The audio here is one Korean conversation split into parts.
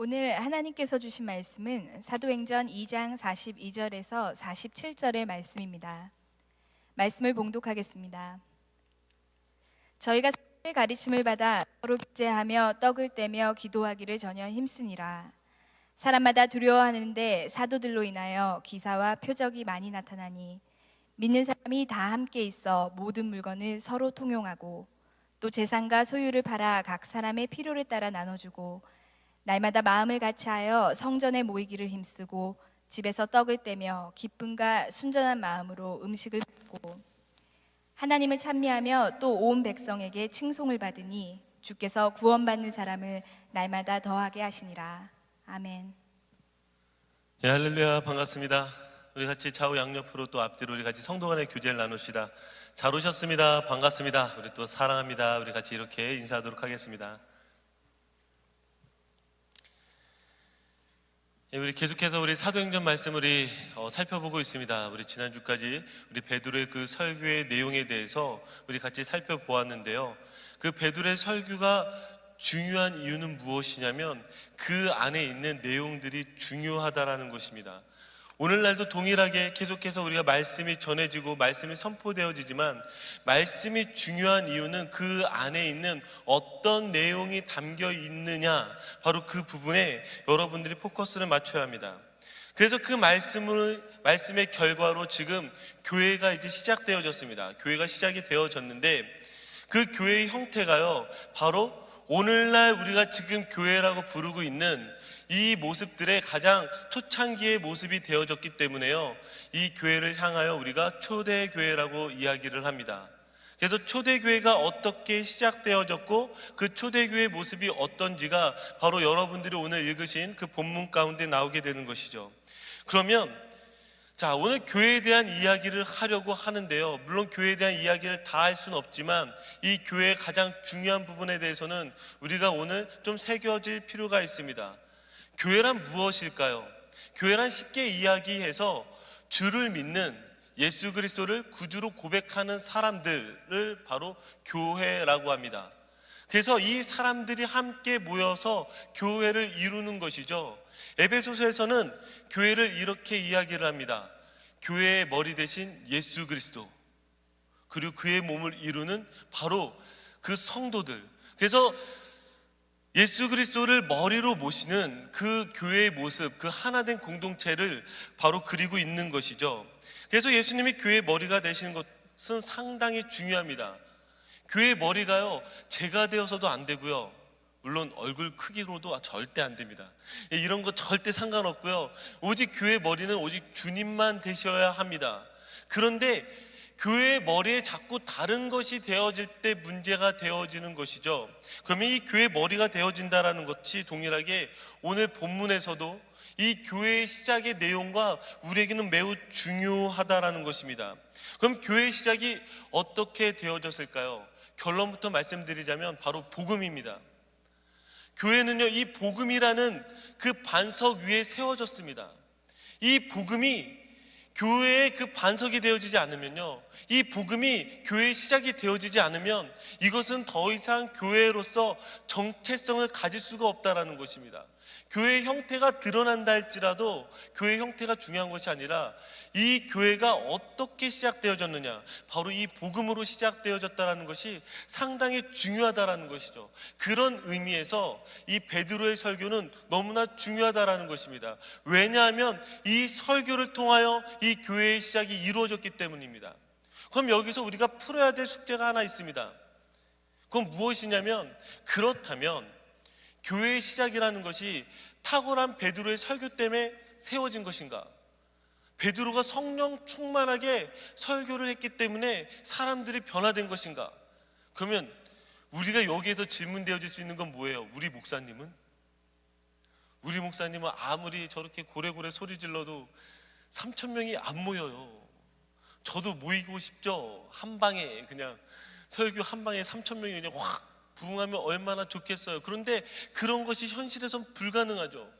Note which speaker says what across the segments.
Speaker 1: 오늘 하나님께서 주신 말씀은 사도행전 2장 42절에서 47절의 말씀입니다. 말씀을 봉독하겠습니다. 저희가 사도의 가르침을 받아 서로 교제하며 떡을 떼며 기도하기를 전혀 힘쓰니라. 사람마다 두려워하는데 사도들로 인하여 기사와 표적이 많이 나타나니 믿는 사람이 다 함께 있어 모든 물건을 서로 통용하고 또 재산과 소유를 팔아 각 사람의 필요를 따라 나눠주고 날마다 마음을 같이하여 성전에 모이기를 힘쓰고 집에서 떡을 떼며 기쁨과 순전한 마음으로 음식을 먹고 하나님을 찬미하며 또 온 백성에게 칭송을 받으니 주께서 구원받는 사람을 날마다 더하게 하시니라. 아멘.
Speaker 2: 예, 할렐루야, 반갑습니다. 우리 같이 좌우 양옆으로 또 앞뒤로 우리 같이 성도 간의 교제를 나누시다. 잘 오셨습니다. 반갑습니다. 우리 또 사랑합니다. 우리 같이 이렇게 인사하도록 하겠습니다. 예, 우리 계속해서 우리 사도행전 말씀을 살펴보고 있습니다. 우리 지난주까지 우리 베드로의 그 설교의 내용에 대해서 우리 같이 살펴보았는데요. 그 베드로의 설교가 중요한 이유는 무엇이냐면 그 안에 있는 내용들이 중요하다라는 것입니다. 오늘날도 동일하게 계속해서 우리가 말씀이 전해지고 말씀이 선포되어지지만 말씀이 중요한 이유는 그 안에 있는 어떤 내용이 담겨 있느냐, 바로 그 부분에 여러분들이 포커스를 맞춰야 합니다. 그래서 그 말씀의 결과로 지금 교회가 이제 시작되어졌습니다. 교회가 시작이 되어졌는데 그 교회의 형태가요, 바로 오늘날 우리가 지금 교회라고 부르고 있는 이 모습들의 가장 초창기의 모습이 되어졌기 때문에요, 이 교회를 향하여 우리가 초대교회라고 이야기를 합니다. 그래서 초대교회가 어떻게 시작되어졌고 그 초대교회의 모습이 어떤지가 바로 여러분들이 오늘 읽으신 그 본문 가운데 나오게 되는 것이죠. 그러면 오늘 교회에 대한 이야기를 하려고 하는데요, 물론 교회에 대한 이야기를 다 할 수는 없지만 이 교회의 가장 중요한 부분에 대해서는 우리가 오늘 좀 새겨질 필요가 있습니다. 교회란 무엇일까요? 교회란 쉽게 이야기해서 주를 믿는 예수 그리스도를 구주로 고백하는 사람들을 바로 교회라고 합니다. 그래서 이 사람들이 함께 모여서 교회를 이루는 것이죠. 에베소서에서는 교회를 이렇게 이야기를 합니다. 교회의 머리 대신 예수 그리스도, 그리고 그의 몸을 이루는 바로 그 성도들. 그래서 예수 그리스도를 머리로 모시는 그 교회의 모습, 그 하나된 공동체를 바로 그리고 있는 것이죠. 그래서 예수님이 교회의 머리가 되시는 것은 상당히 중요합니다. 교회의 머리가요, 제가 되어서도 안 되고요, 물론 얼굴 크기로도 절대 안 됩니다. 이런 거 절대 상관없고요, 오직 교회의 머리는 오직 주님만 되셔야 합니다. 그런데 교회의 머리에 자꾸 다른 것이 되어질 때 문제가 되어지는 것이죠. 그러면 이 교회의 머리가 되어진다는 것이 동일하게 오늘 본문에서도 이 교회의 시작의 내용과 우리에게는 매우 중요하다라는 것입니다. 그럼 교회의 시작이 어떻게 되어졌을까요? 결론부터 말씀드리자면 바로 복음입니다. 교회는요, 이 복음이라는 그 반석 위에 세워졌습니다. 이 복음이 교회의 그 반석이 되어지지 않으면요, 이 복음이 교회의 시작이 되어지지 않으면 이것은 더 이상 교회로서 정체성을 가질 수가 없다라는 것입니다. 교회의 형태가 드러난다 할지라도 교회의 형태가 중요한 것이 아니라 이 교회가 어떻게 시작되어졌느냐, 바로 이 복음으로 시작되어졌다는 것이 상당히 중요하다는 것이죠. 그런 의미에서 이 베드로의 설교는 너무나 중요하다는 것입니다. 왜냐하면 이 설교를 통하여 이 교회의 시작이 이루어졌기 때문입니다. 그럼 여기서 우리가 풀어야 될 숙제가 하나 있습니다. 그건 무엇이냐면, 그렇다면 교회의 시작이라는 것이 탁월한 베드로의 설교 때문에 세워진 것인가? 베드로가 성령 충만하게 설교를 했기 때문에 사람들이 변화된 것인가? 그러면 우리가 여기에서 질문되어질 수 있는 건 뭐예요? 우리 목사님은 아무리 저렇게 고래고래 소리 질러도 3,000명이 안 모여요. 저도 모이고 싶죠. 한 방에 그냥 설교 한 방에 3,000명이 그냥 확 부흥하면 얼마나 좋겠어요. 그런데 그런 것이 현실에선 불가능하죠.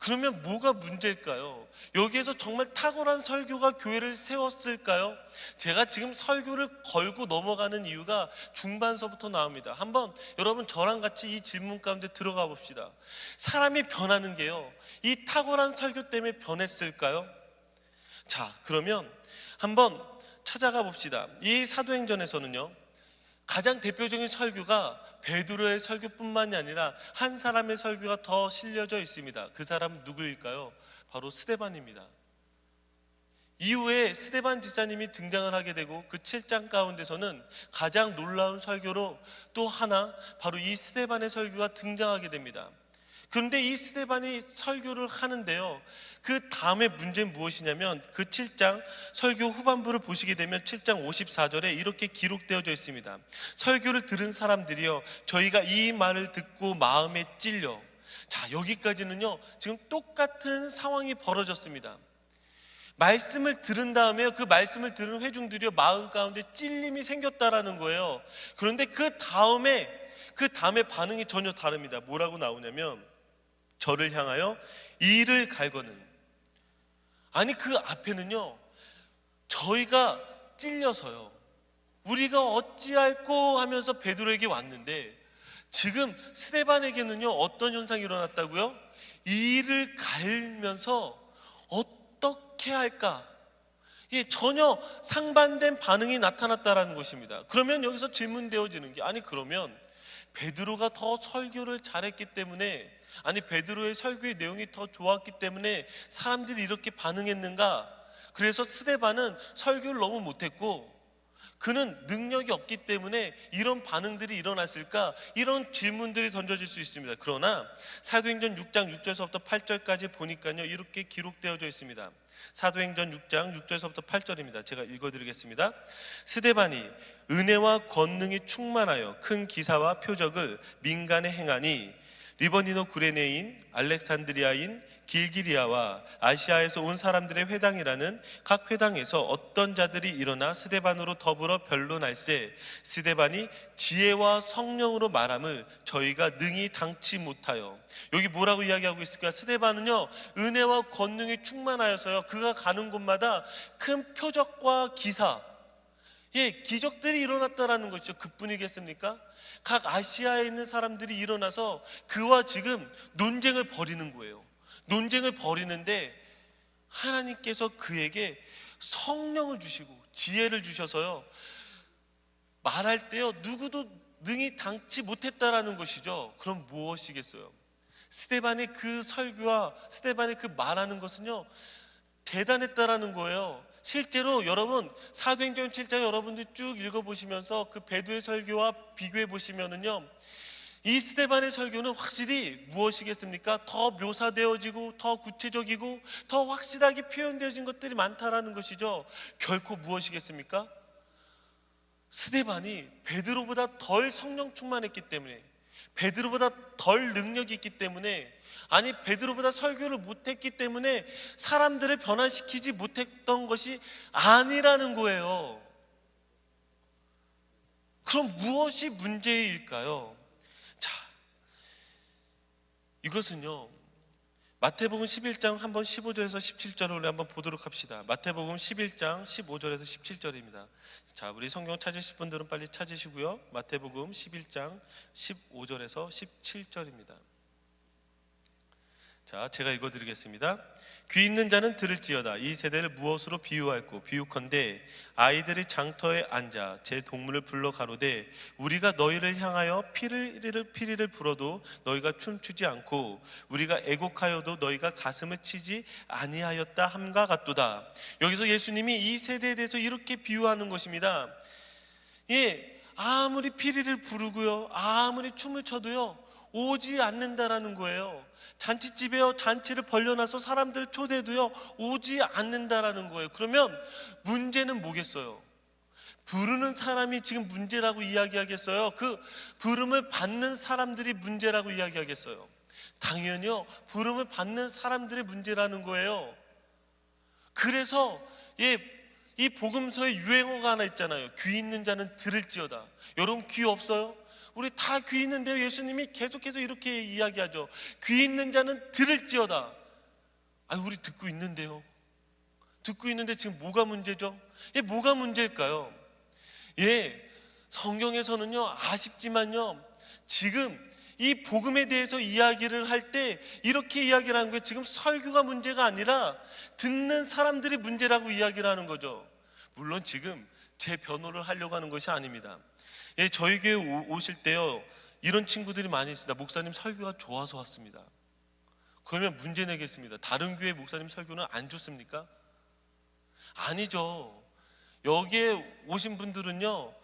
Speaker 2: 그러면 뭐가 문제일까요? 여기에서 정말 탁월한 설교가 교회를 세웠을까요? 제가 지금 설교를 걸고 넘어가는 이유가 중반서부터 나옵니다. 한번 여러분 저랑 같이 이 질문 가운데 들어가 봅시다. 사람이 변하는 게요, 이 탁월한 설교 때문에 변했을까요? 자, 그러면 한번 찾아가 봅시다. 이 사도행전에서는요, 가장 대표적인 설교가 베드로의 설교뿐만이 아니라 한 사람의 설교가 더 실려져 있습니다. 그 사람은 누구일까요? 바로 스데반입니다. 이후에 스데반 지사님이 등장을 하게 되고 그 7장 가운데서는 가장 놀라운 설교로 또 하나, 바로 이 스데반의 설교가 등장하게 됩니다. 그런데 이 스데반이 설교를 하는데요, 그 다음에 문제는 무엇이냐면 그 7장 설교 후반부를 보시게 되면 7장 54절에 이렇게 기록되어져 있습니다. 설교를 들은 사람들이요, 저희가 이 말을 듣고 마음에 찔려. 자, 여기까지는요 지금 똑같은 상황이 벌어졌습니다. 말씀을 들은 다음에 그 말씀을 들은 회중들이요, 마음 가운데 찔림이 생겼다라는 거예요. 그런데 그 다음에 반응이 전혀 다릅니다. 뭐라고 나오냐면 저를 향하여 이를 갈거는. 아니, 그 앞에는요, 저희가 찔려서요, 우리가 어찌할꼬 하면서 베드로에게 왔는데, 지금 스데반에게는요 어떤 현상이 일어났다고요? 이를 갈면서 어떻게 할까? 전혀 상반된 반응이 나타났다라는 것입니다. 그러면 여기서 질문되어지는 게, 아니 그러면 베드로가 더 설교를 잘했기 때문에, 아니 베드로의 설교의 내용이 더 좋았기 때문에 사람들이 이렇게 반응했는가? 그래서 스데반은 설교를 너무 못했고 그는 능력이 없기 때문에 이런 반응들이 일어났을까? 이런 질문들이 던져질 수 있습니다. 그러나 사도행전 6장 6절서부터 8절까지 보니까요, 이렇게 기록되어져 있습니다. 사도행전 6장 6절서부터 8절입니다. 제가 읽어드리겠습니다. 스데반이 은혜와 권능이 충만하여 큰 기사와 표적을 민간에 행하니 리버니노 구레네인, 알렉산드리아인, 길기리아와 아시아에서 온 사람들의 회당이라는 각 회당에서 어떤 자들이 일어나 스데반으로 더불어 변론할세 스데반이 지혜와 성령으로 말함을 저희가 능히 당치 못하여. 여기 뭐라고 이야기하고 있을까? 스데반은요 은혜와 권능이 충만하여서요, 그가 가는 곳마다 큰 표적과 기사, 기적들이 일어났다라는 것이죠. 그뿐이겠습니까? 각 아시아에 있는 사람들이 일어나서 그와 지금 논쟁을 벌이는 거예요. 논쟁을 벌이는데 하나님께서 그에게 성령을 주시고 지혜를 주셔서요, 말할 때요 누구도 능히 당치 못했다라는 것이죠. 그럼 무엇이겠어요? 스데반의 그 설교와 스데반의 그 말하는 것은요 대단했다라는 거예요. 실제로 여러분 사도행전 7장 여러분들 쭉 읽어보시면서 그 베드로의 설교와 비교해 보시면은요, 이 스데반의 설교는 확실히 무엇이겠습니까? 더 묘사되어지고 더 구체적이고 더 확실하게 표현되어진 것들이 많다라는 것이죠. 결코 무엇이겠습니까? 스데반이 베드로보다 덜 성령 충만했기 때문에, 베드로보다 덜 능력이 있기 때문에, 아니 베드로보다 설교를 못했기 때문에 사람들을 변화시키지 못했던 것이 아니라는 거예요. 그럼 무엇이 문제일까요? 자, 이것은요 마태복음 11장 한번 15절에서 17절을 한번 보도록 합시다. 마태복음 11장 15절에서 17절입니다. 자, 우리 성경 찾으실 분들은 빨리 찾으시고요. 마태복음 11장 15절에서 17절입니다. 자, 제가 읽어드리겠습니다. 귀 있는 자는 들을지어다. 이 세대를 무엇으로 비유할꼬? 비유컨대 아이들이 장터에 앉아 제 동물을 불러 가로되 우리가 너희를 향하여 피리를 불어도 너희가 춤추지 않고 우리가 애곡하여도 너희가 가슴을 치지 아니하였다 함과 같도다. 여기서 예수님이 이 세대에 대해서 이렇게 비유하는 것입니다. 아무리 피리를 부르고요, 아무리 춤을 춰도요 오지 않는다라는 거예요. 잔치집에요 잔치를 벌려놔서 사람들 초대해도요 오지 않는다라는 거예요. 그러면 문제는 뭐겠어요? 부르는 사람이 지금 문제라고 이야기하겠어요? 그 부름을 받는 사람들이 문제라고 이야기하겠어요? 당연히요, 부름을 받는 사람들의 문제라는 거예요. 그래서 이 복음서의 유행어가 하나 있잖아요. 귀 있는 자는 들을지어다. 여러분 귀 없어요? 우리 다 귀 있는데요, 예수님이 계속해서 이렇게 이야기하죠. 귀 있는 자는 들을지어다. 우리 듣고 있는데요. 듣고 있는데 지금 뭐가 문제죠? 뭐가 문제일까요? 성경에서는요, 아쉽지만요, 지금 이 복음에 대해서 이야기를 할 때 이렇게 이야기를 하는 거예요. 지금 설교가 문제가 아니라 듣는 사람들이 문제라고 이야기를 하는 거죠. 물론 지금 제 변호를 하려고 하는 것이 아닙니다. 저희 교회 오실 때요, 이런 친구들이 많이 있습니다. 목사님 설교가 좋아서 왔습니다. 그러면 문제 내겠습니다. 다른 교회 목사님 설교는 안 좋습니까? 아니죠. 여기에 오신 분들은요,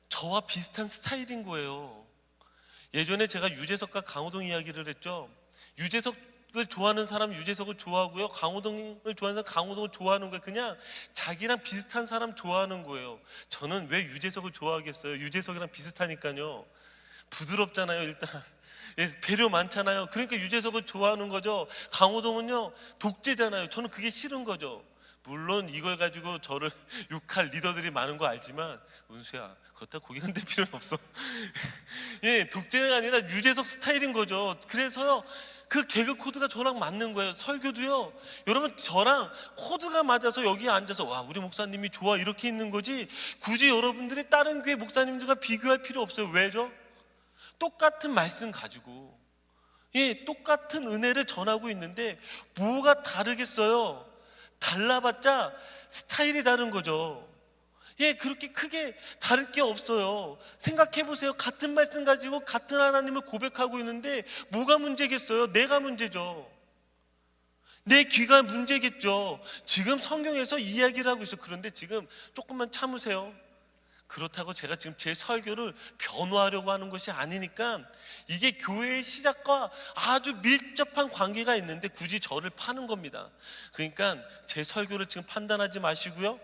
Speaker 2: 저와 비슷한 스타일인 거예요. 예전에 제가 유재석과 강호동 이야기를 했죠. 유재석을 좋아하는 사람 유재석을 좋아하고요, 강호동을 좋아하는 사람 강호동을 좋아하는 거예요. 그냥 자기랑 비슷한 사람 좋아하는 거예요. 저는 왜 유재석을 좋아하겠어요? 유재석이랑 비슷하니까요. 부드럽잖아요. 일단 배려 많잖아요. 그러니까 유재석을 좋아하는 거죠. 강호동은요, 독재잖아요. 저는 그게 싫은 거죠. 물론 이걸 가지고 저를 욕할 리더들이 많은 거 알지만, 은수야, 그렇다 고개 흔들 필요는 없어. 독재가 아니라 유재석 스타일인 거죠. 그래서요, 그 개그 코드가 저랑 맞는 거예요. 설교도요, 여러분 저랑 코드가 맞아서 여기에 앉아서 와, 우리 목사님이 좋아, 이렇게 있는 거지, 굳이 여러분들이 다른 교회 목사님들과 비교할 필요 없어요. 왜죠? 똑같은 말씀 가지고 똑같은 은혜를 전하고 있는데 뭐가 다르겠어요? 달라봤자 스타일이 다른 거죠. 그렇게 크게 다를 게 없어요. 생각해 보세요. 같은 말씀 가지고 같은 하나님을 고백하고 있는데 뭐가 문제겠어요? 내가 문제죠. 내 귀가 문제겠죠. 지금 성경에서 이야기를 하고 있어요. 그런데 지금 조금만 참으세요. 그렇다고 제가 지금 제 설교를 변호하려고 하는 것이 아니니까, 이게 교회의 시작과 아주 밀접한 관계가 있는데 굳이 저를 파는 겁니다. 그러니까 제 설교를 지금 판단하지 마시고요,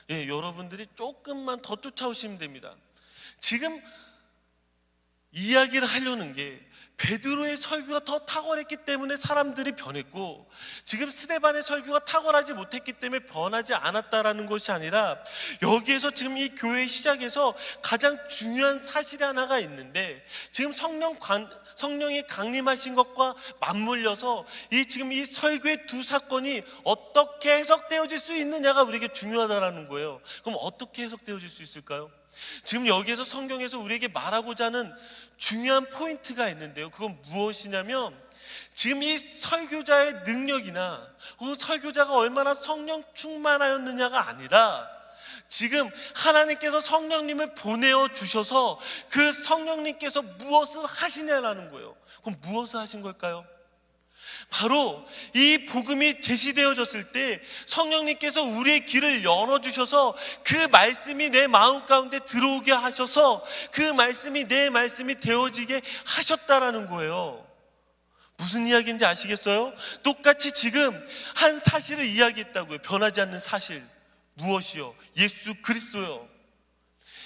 Speaker 2: 여러분들이 조금만 더 쫓아오시면 됩니다. 지금 이야기를 하려는 게 베드로의 설교가 더 탁월했기 때문에 사람들이 변했고, 지금 스데반의 설교가 탁월하지 못했기 때문에 변하지 않았다라는 것이 아니라, 여기에서 지금 이 교회의 시작에서 가장 중요한 사실이 하나가 있는데, 지금 성령이 강림하신 것과 맞물려서 지금 이 설교의 두 사건이 어떻게 해석되어질 수 있느냐가 우리에게 중요하다라는 거예요. 그럼 어떻게 해석되어질 수 있을까요? 지금 여기에서 성경에서 우리에게 말하고자 하는 중요한 포인트가 있는데요, 그건 무엇이냐면, 지금 이 설교자의 능력이나 그 설교자가 얼마나 성령 충만하였느냐가 아니라, 지금 하나님께서 성령님을 보내어 주셔서 그 성령님께서 무엇을 하시냐라는 거예요. 그럼 무엇을 하신 걸까요? 바로 이 복음이 제시되어졌을 때 성령님께서 우리의 귀를 열어주셔서 그 말씀이 내 마음 가운데 들어오게 하셔서 그 말씀이 내 말씀이 되어지게 하셨다라는 거예요. 무슨 이야기인지 아시겠어요? 똑같이 지금 한 사실을 이야기했다고요. 변하지 않는 사실. 무엇이요? 예수 그리스도요.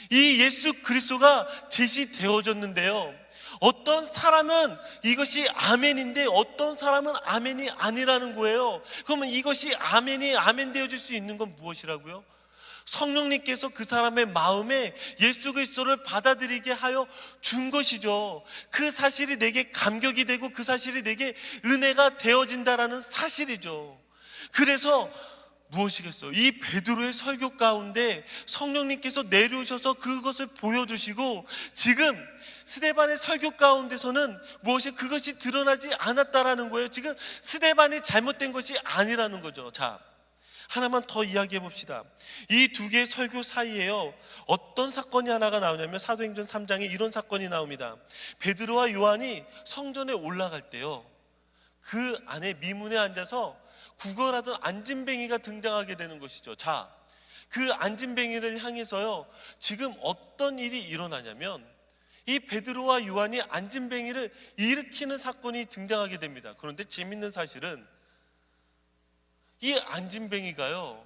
Speaker 2: 이 예수 그리스도가 제시되어졌는데요, 어떤 사람은 이것이 아멘인데 어떤 사람은 아멘이 아니라는 거예요. 그러면 이것이 아멘이 아멘 되어질 수 있는 건 무엇이라고요? 성령님께서 그 사람의 마음에 예수 그리스도를 받아들이게 하여 준 것이죠. 그 사실이 내게 감격이 되고 그 사실이 내게 은혜가 되어진다라는 사실이죠. 그래서 무엇이겠어요? 이 베드로의 설교 가운데 성령님께서 내려오셔서 그것을 보여주시고, 지금 스데반의 설교 가운데서는 그것이 드러나지 않았다라는 거예요. 지금 스데반이 잘못된 것이 아니라는 거죠. 자, 하나만 더 이야기해 봅시다. 이 두 개의 설교 사이에요, 어떤 사건이 하나가 나오냐면 사도행전 3장에 이런 사건이 나옵니다. 베드로와 요한이 성전에 올라갈 때요, 그 안에 미문에 앉아서 구걸하던 안진뱅이가 등장하게 되는 것이죠. 자, 그 안진뱅이를 향해서요, 지금 어떤 일이 일어나냐면 이 베드로와 요한이 안진뱅이를 일으키는 사건이 등장하게 됩니다. 그런데 재밌는 사실은 이 안진뱅이가요,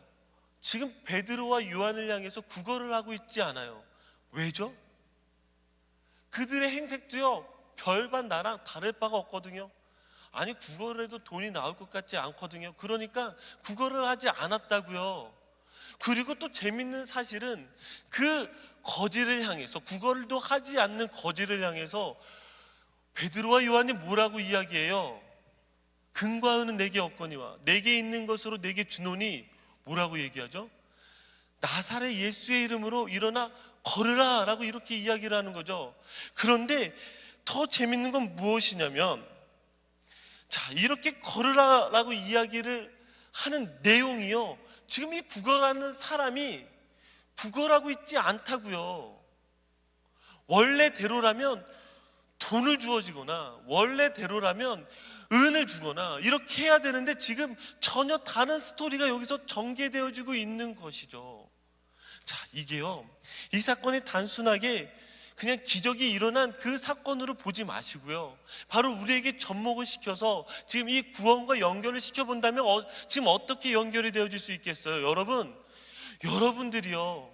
Speaker 2: 지금 베드로와 요한을 향해서 구걸을 하고 있지 않아요. 왜죠? 그들의 행색도요, 별반 나랑 다를 바가 없거든요. 아니, 구걸을 해도 돈이 나올 것 같지 않거든요. 그러니까 구걸을 하지 않았다고요. 그리고 또 재밌는 사실은 그 거지를 향해서, 구걸도 하지 않는 거지를 향해서 베드로와 요한이 뭐라고 이야기해요? 금과 은은 내게 없거니와 내게 있는 것으로 내게 주노니 뭐라고 얘기하죠? 나사렛 예수의 이름으로 일어나 걸으라 라고 이렇게 이야기를 하는 거죠. 그런데 더 재밌는 건 무엇이냐면, 자, 이렇게 걸으라 라고 이야기를 하는 내용이요, 지금 이 구걸하는 사람이 구걸하고 있지 않다고요. 원래대로라면 돈을 주어지거나 원래대로라면 은을 주거나 이렇게 해야 되는데 지금 전혀 다른 스토리가 여기서 전개되어지고 있는 것이죠. 자, 이게요, 이 사건이 단순하게 그냥 기적이 일어난 그 사건으로 보지 마시고요, 바로 우리에게 접목을 시켜서 지금 이 구원과 연결을 시켜본다면 지금 어떻게 연결이 되어질 수 있겠어요? 여러분들이요,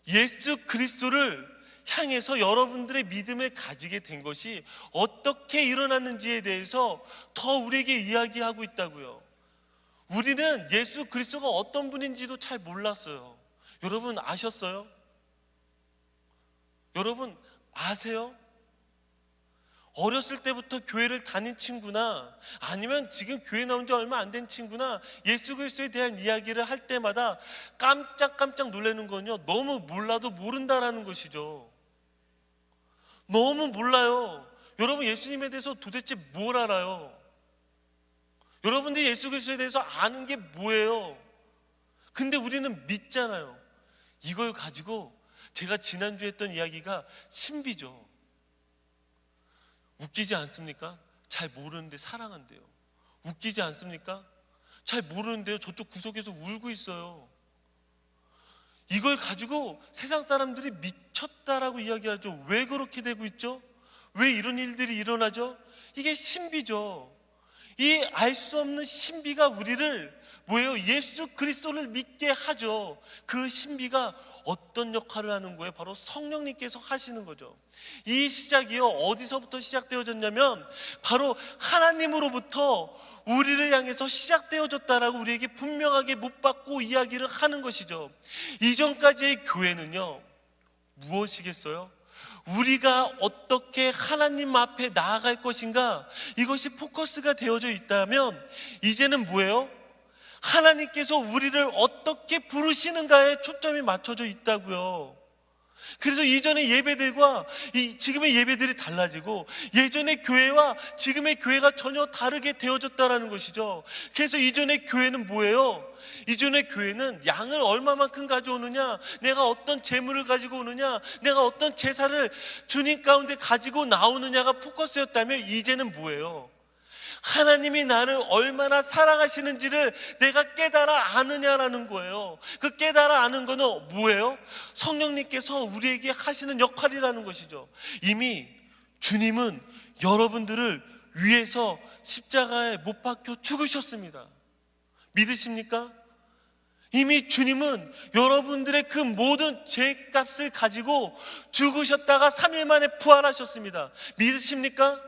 Speaker 2: 예수 그리스도를 향해서 여러분들의 믿음을 가지게 된 것이 어떻게 일어났는지에 대해서 더 우리에게 이야기하고 있다고요. 우리는 예수 그리스도가 어떤 분인지도 잘 몰랐어요. 여러분 아셨어요? 여러분 아세요? 어렸을 때부터 교회를 다닌 친구나 아니면 지금 교회 나온 지 얼마 안 된 친구나 예수 그리스도에 대한 이야기를 할 때마다 깜짝깜짝 놀라는 건요, 너무 몰라도 모른다라는 것이죠. 너무 몰라요. 여러분 예수님에 대해서 도대체 뭘 알아요? 여러분들이 예수 그리스도에 대해서 아는 게 뭐예요? 근데 우리는 믿잖아요. 이걸 가지고 제가 지난주에 했던 이야기가 신비죠. 웃기지 않습니까? 잘 모르는데 사랑한대요. 웃기지 않습니까? 잘 모르는데요, 저쪽 구석에서 울고 있어요. 이걸 가지고 세상 사람들이 미쳤다라고 이야기하죠. 왜 그렇게 되고 있죠? 왜 이런 일들이 일어나죠? 이게 신비죠. 이 알 수 없는 신비가 우리를 뭐예요? 예수 그리스도를 믿게 하죠. 그 신비가 어떤 역할을 하는 거예요? 바로 성령님께서 하시는 거죠. 이 시작이요, 어디서부터 시작되어졌냐면 바로 하나님으로부터 우리를 향해서 시작되어졌다라고 우리에게 분명하게 못 받고 이야기를 하는 것이죠. 이전까지의 교회는요, 무엇이겠어요? 우리가 어떻게 하나님 앞에 나아갈 것인가, 이것이 포커스가 되어져 있다면 이제는 뭐예요? 하나님께서 우리를 어떻게 부르시는가에 초점이 맞춰져 있다고요. 그래서 이전의 예배들과 지금의 예배들이 달라지고 예전의 교회와 지금의 교회가 전혀 다르게 되어졌다라는 것이죠. 그래서 이전의 교회는 뭐예요? 이전의 교회는 양을 얼마만큼 가져오느냐, 내가 어떤 재물을 가지고 오느냐, 내가 어떤 제사를 주님 가운데 가지고 나오느냐가 포커스였다면 이제는 뭐예요? 하나님이 나를 얼마나 사랑하시는지를 내가 깨달아 아느냐라는 거예요. 그 깨달아 아는 거는 뭐예요? 성령님께서 우리에게 하시는 역할이라는 것이죠. 이미 주님은 여러분들을 위해서 십자가에 못 박혀 죽으셨습니다. 믿으십니까? 이미 주님은 여러분들의 그 모든 죄값을 가지고 죽으셨다가 3일 만에 부활하셨습니다. 믿으십니까?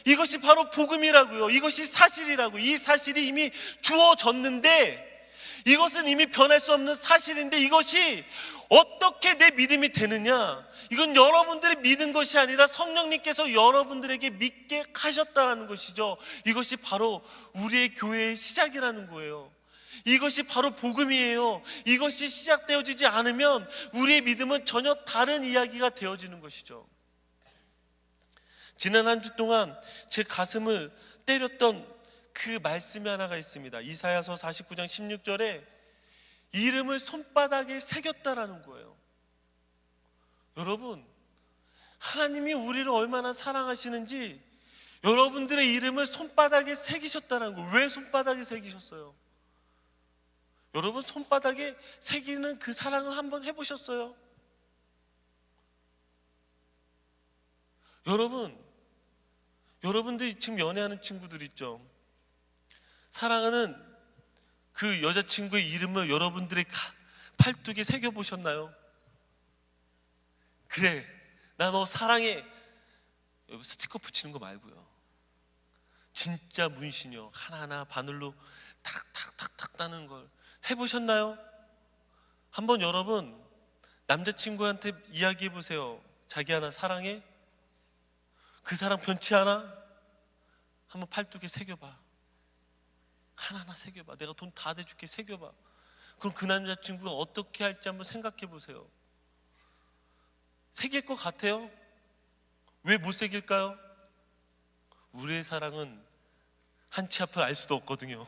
Speaker 2: 이것이 바로 복음이라고요. 이것이 사실이라고. 이 사실이 이미 주어졌는데, 이것은 이미 변할 수 없는 사실인데 이것이 어떻게 내 믿음이 되느냐, 이건 여러분들이 믿은 것이 아니라 성령님께서 여러분들에게 믿게 하셨다는 것이죠. 이것이 바로 우리의 교회의 시작이라는 거예요. 이것이 바로 복음이에요. 이것이 시작되어지지 않으면 우리의 믿음은 전혀 다른 이야기가 되어지는 것이죠. 지난 한 주 동안 제 가슴을 때렸던 그 말씀이 하나가 있습니다. 이사야서 49장 16절에 이름을 손바닥에 새겼다라는 거예요. 여러분, 하나님이 우리를 얼마나 사랑하시는지 여러분들의 이름을 손바닥에 새기셨다는 거예요. 왜 손바닥에 새기셨어요? 여러분, 손바닥에 새기는 그 사랑을 한번 해보셨어요? 여러분들이 지금 연애하는 친구들 있죠? 사랑하는 그 여자친구의 이름을 여러분들의 팔뚝에 새겨보셨나요? 그래, 나 너 사랑해. 스티커 붙이는 거 말고요, 진짜 문신이요, 하나하나 바늘로 탁탁탁탁 따는 걸 해보셨나요? 한번 여러분 남자친구한테 이야기해보세요. 자기야, 나 사랑해? 그 사랑 변치 않아? 한번 팔뚝에 새겨봐. 하나하나 새겨봐. 내가 돈 다 대줄게. 새겨봐. 그럼 그 남자친구가 어떻게 할지 한번 생각해 보세요. 새길 것 같아요? 왜 못 새길까요? 우리의 사랑은 한 치 앞을 알 수도 없거든요.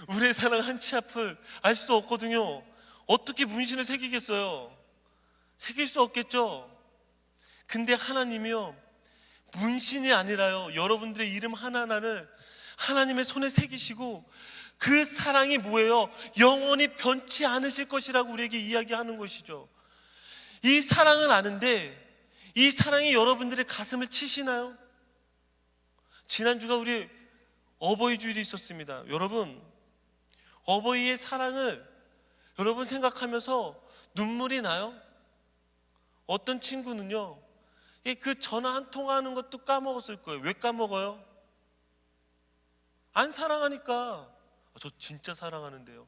Speaker 2: 우리의 사랑은 한 치 앞을 알 수도 없거든요. 어떻게 문신을 새기겠어요? 새길 수 없겠죠? 근데 하나님이요, 문신이 아니라요, 여러분들의 이름 하나하나를 하나님의 손에 새기시고 그 사랑이 뭐예요? 영원히 변치 않으실 것이라고 우리에게 이야기하는 것이죠. 이 사랑은 아는데 이 사랑이 여러분들의 가슴을 치시나요? 지난주가 우리 어버이 주일이 있었습니다. 여러분, 어버이의 사랑을 여러분 생각하면서 눈물이 나요? 어떤 친구는요, 그 전화 한 통화하는 것도 까먹었을 거예요. 왜 까먹어요? 안 사랑하니까. 저 진짜 사랑하는데요.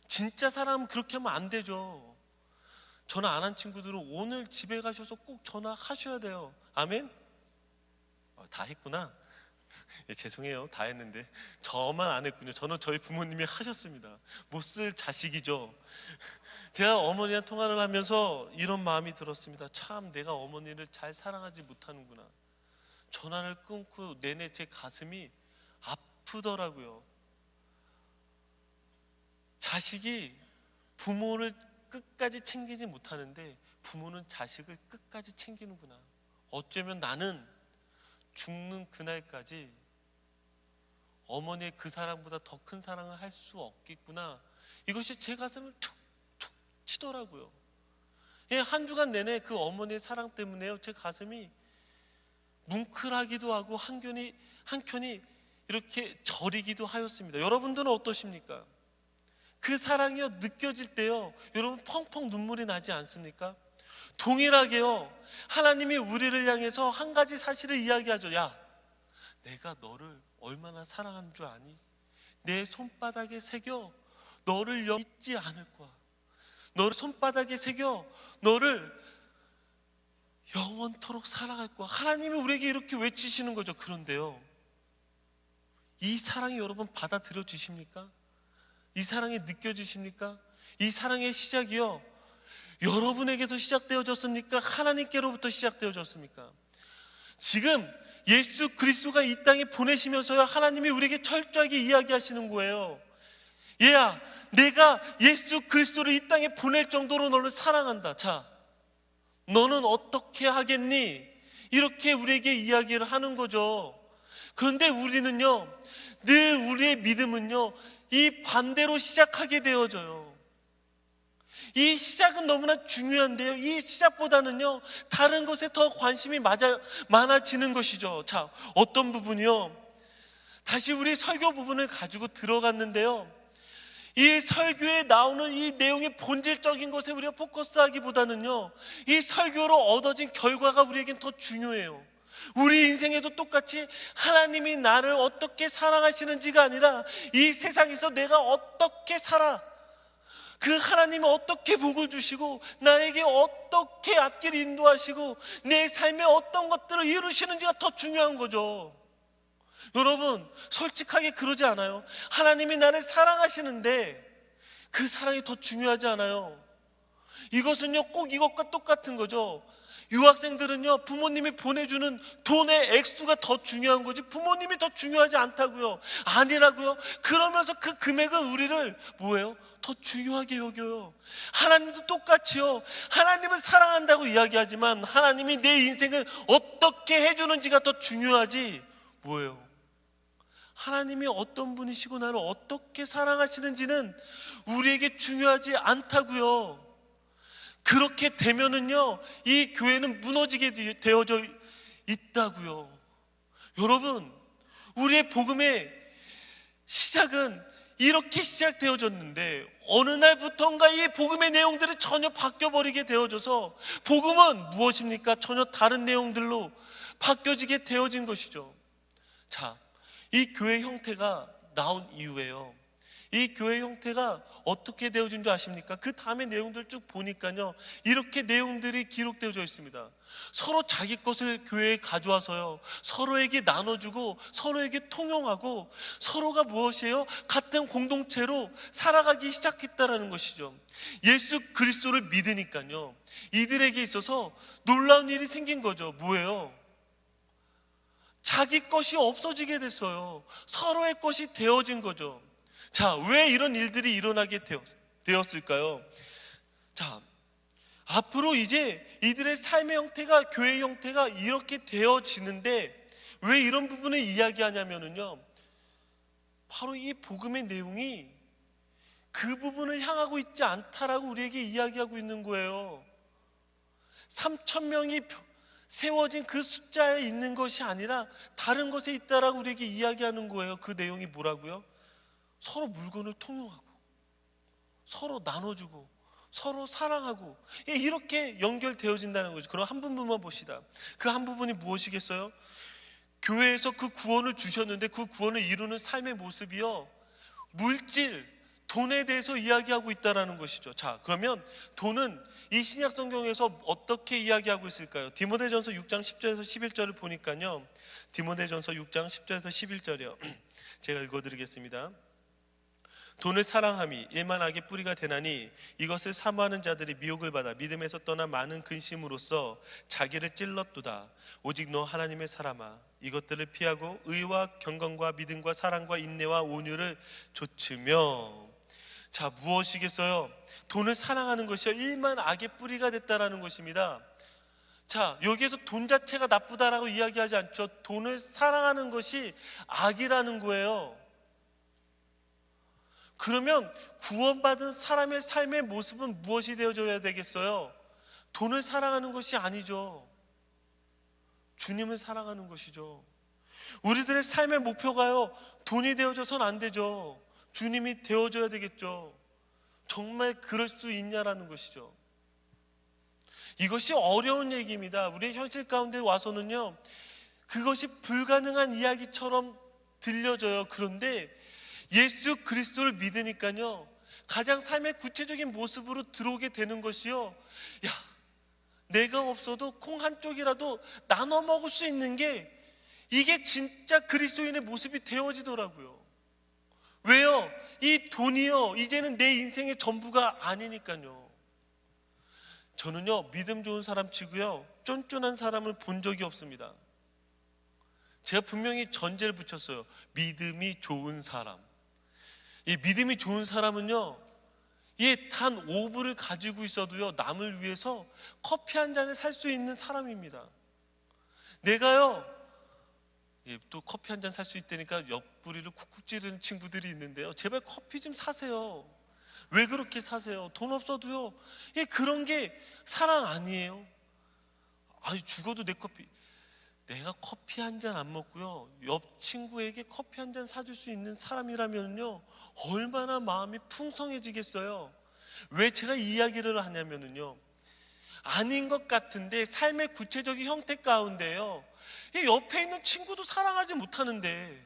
Speaker 2: 진짜 사랑하면 그렇게 하면 안 되죠. 전화 안 한 친구들은 오늘 집에 가셔서 꼭 전화하셔야 돼요. 아멘? 다 했구나. 예, 죄송해요. 다 했는데 저만 안 했군요. 저는 저희 부모님이 하셨습니다. 못 쓸 자식이죠. 제가 어머니랑 통화를 하면서 이런 마음이 들었습니다. 참 내가 어머니를 잘 사랑하지 못하는구나. 전화를 끊고 내내 제 가슴이 아프더라고요. 자식이 부모를 끝까지 챙기지 못하는데 부모는 자식을 끝까지 챙기는구나. 어쩌면 나는 죽는 그날까지 어머니의 그 사랑보다 더 큰 사랑을 할 수 없겠구나. 이것이 제 가슴을 툭툭 치더라고요. 예, 한 주간 내내 그 어머니의 사랑 때문에요, 제 가슴이 뭉클하기도 하고 한켠이 이렇게 저리기도 하였습니다. 여러분들은 어떠십니까? 그 사랑이요, 느껴질 때요, 여러분 펑펑 눈물이 나지 않습니까? 동일하게요, 하나님이 우리를 향해서 한 가지 사실을 이야기하죠. 야, 내가 너를 얼마나 사랑하는 줄 아니? 내 손바닥에 새겨 너를 잊지 않을 거야. 너를 손바닥에 새겨 너를 영원토록 사랑할 거야. 하나님이 우리에게 이렇게 외치시는 거죠. 그런데요, 이 사랑이 여러분 받아들여 지십니까? 이 사랑이 느껴지십니까? 이 사랑의 시작이요, 여러분에게서 시작되어졌습니까? 하나님께로부터 시작되어졌습니까? 지금 예수 그리스도가 이 땅에 보내시면서요, 하나님이 우리에게 철저하게 이야기하시는 거예요. 얘야, 내가 예수 그리스도를 이 땅에 보낼 정도로 너를 사랑한다. 자, 너는 어떻게 하겠니? 이렇게 우리에게 이야기를 하는 거죠. 그런데 우리는요, 늘 우리의 믿음은요, 이 반대로 시작하게 되어져요. 이 시작은 너무나 중요한데요, 이 시작보다는요, 다른 것에 더 관심이 많아지는 것이죠. 자, 어떤 부분이요, 다시 우리 설교 부분을 가지고 들어갔는데요, 이 설교에 나오는 이 내용의 본질적인 것에 우리가 포커스하기보다는요, 이 설교로 얻어진 결과가 우리에겐 더 중요해요. 우리 인생에도 똑같이 하나님이 나를 어떻게 사랑하시는지가 아니라 이 세상에서 내가 어떻게 살아, 그 하나님이 어떻게 복을 주시고 나에게 어떻게 앞길을 인도하시고 내 삶에 어떤 것들을 이루시는지가 더 중요한 거죠. 여러분, 솔직하게 그러지 않아요? 하나님이 나를 사랑하시는데 그 사랑이 더 중요하지 않아요? 이것은요, 꼭 이것과 똑같은 거죠. 유학생들은요, 부모님이 보내주는 돈의 액수가 더 중요한 거지 부모님이 더 중요하지 않다고요. 아니라고요. 그러면서 그 금액은 우리를 뭐예요? 더 중요하게 여겨요. 하나님도 똑같이요, 하나님을 사랑한다고 이야기하지만 하나님이 내 인생을 어떻게 해주는지가 더 중요하지 뭐예요? 하나님이 어떤 분이시고 나를 어떻게 사랑하시는지는 우리에게 중요하지 않다고요. 그렇게 되면은요, 이 교회는 무너지게 되어져 있다고요. 여러분, 우리의 복음의 시작은 이렇게 시작되어졌는데 어느 날부턴가 이 복음의 내용들이 전혀 바뀌어버리게 되어져서 복음은 무엇입니까? 전혀 다른 내용들로 바뀌어지게 되어진 것이죠. 자, 이 교회 형태가 나온 이후에요, 이 교회 형태가 어떻게 되어진 줄 아십니까? 그 다음에 내용들 쭉 보니까요, 이렇게 내용들이 기록되어져 있습니다. 서로 자기 것을 교회에 가져와서요, 서로에게 나눠주고 서로에게 통용하고 서로가 무엇이에요? 같은 공동체로 살아가기 시작했다라는 것이죠. 예수 그리스도를 믿으니까요, 이들에게 있어서 놀라운 일이 생긴 거죠. 뭐예요? 자기 것이 없어지게 됐어요. 서로의 것이 되어진 거죠. 자, 왜 이런 일들이 일어나게 되었을까요? 자, 앞으로 이제 이들의 삶의 형태가, 교회 형태가 이렇게 되어지는데 왜 이런 부분을 이야기하냐면요, 바로 이 복음의 내용이 그 부분을 향하고 있지 않다라고 우리에게 이야기하고 있는 거예요. 3,000명이 세워진 그 숫자에 있는 것이 아니라 다른 것에 있다라고 우리에게 이야기하는 거예요. 그 내용이 뭐라고요? 서로 물건을 통용하고 서로 나눠주고 서로 사랑하고, 이렇게 연결되어진다는 거죠. 그럼 한 부분만 봅시다. 그 한 부분이 무엇이겠어요? 교회에서 그 구원을 주셨는데 그 구원을 이루는 삶의 모습이요, 물질, 돈에 대해서 이야기하고 있다는 것이죠. 자, 그러면 돈은 이 신약 성경에서 어떻게 이야기하고 있을까요? 디모데전서 6장 10절에서 11절을 보니까요, 디모데전서 6장 10절에서 11절이요. 제가 읽어드리겠습니다. 돈을 사랑함이 일만 악의 뿌리가 되나니 이것을 사모하는 자들이 미혹을 받아 믿음에서 떠나 많은 근심으로써 자기를 찔렀도다. 오직 너 하나님의 사람아, 이것들을 피하고 의와 경건과 믿음과 사랑과 인내와 온유를 좇으며. 자, 무엇이겠어요? 돈을 사랑하는 것이요, 일만 악의 뿌리가 됐다라는 것입니다. 자, 여기에서 돈 자체가 나쁘다라고 이야기하지 않죠. 돈을 사랑하는 것이 악이라는 거예요. 그러면 구원받은 사람의 삶의 모습은 무엇이 되어져야 되겠어요? 돈을 사랑하는 것이 아니죠. 주님을 사랑하는 것이죠. 우리들의 삶의 목표가요, 돈이 되어져서는 안 되죠. 주님이 되어줘야 되겠죠. 정말 그럴 수 있냐라는 것이죠. 이것이 어려운 얘기입니다. 우리의 현실 가운데 와서는요, 그것이 불가능한 이야기처럼 들려져요. 그런데 예수 그리스도를 믿으니까요, 가장 삶의 구체적인 모습으로 들어오게 되는 것이요, 야, 내가 없어도 콩 한 쪽이라도 나눠 먹을 수 있는 게, 이게 진짜 그리스도인의 모습이 되어지더라고요. 왜요? 이 돈이요, 이제는 내 인생의 전부가 아니니까요. 저는요, 믿음 좋은 사람 치고요, 쫀쫀한 사람을 본 적이 없습니다. 제가 분명히 전제를 붙였어요. 믿음이 좋은 사람. 이 믿음이 좋은 사람은요, 단 5불을 가지고 있어도요, 남을 위해서 커피 한 잔을 살 수 있는 사람입니다. 내가요, 또 커피 한 잔 살 수 있다니까 옆구리를 쿡쿡 찌르는 친구들이 있는데요, 제발 커피 좀 사세요. 왜 그렇게 사세요? 돈 없어도요, 그런 게 사랑 아니에요? 아니, 죽어도 내 커피, 내가 커피 한 잔 안 먹고요, 옆 친구에게 커피 한 잔 사줄 수 있는 사람이라면요, 얼마나 마음이 풍성해지겠어요. 왜 제가 이 이야기를 하냐면요, 아닌 것 같은데 삶의 구체적인 형태 가운데요, 옆에 있는 친구도 사랑하지 못하는데,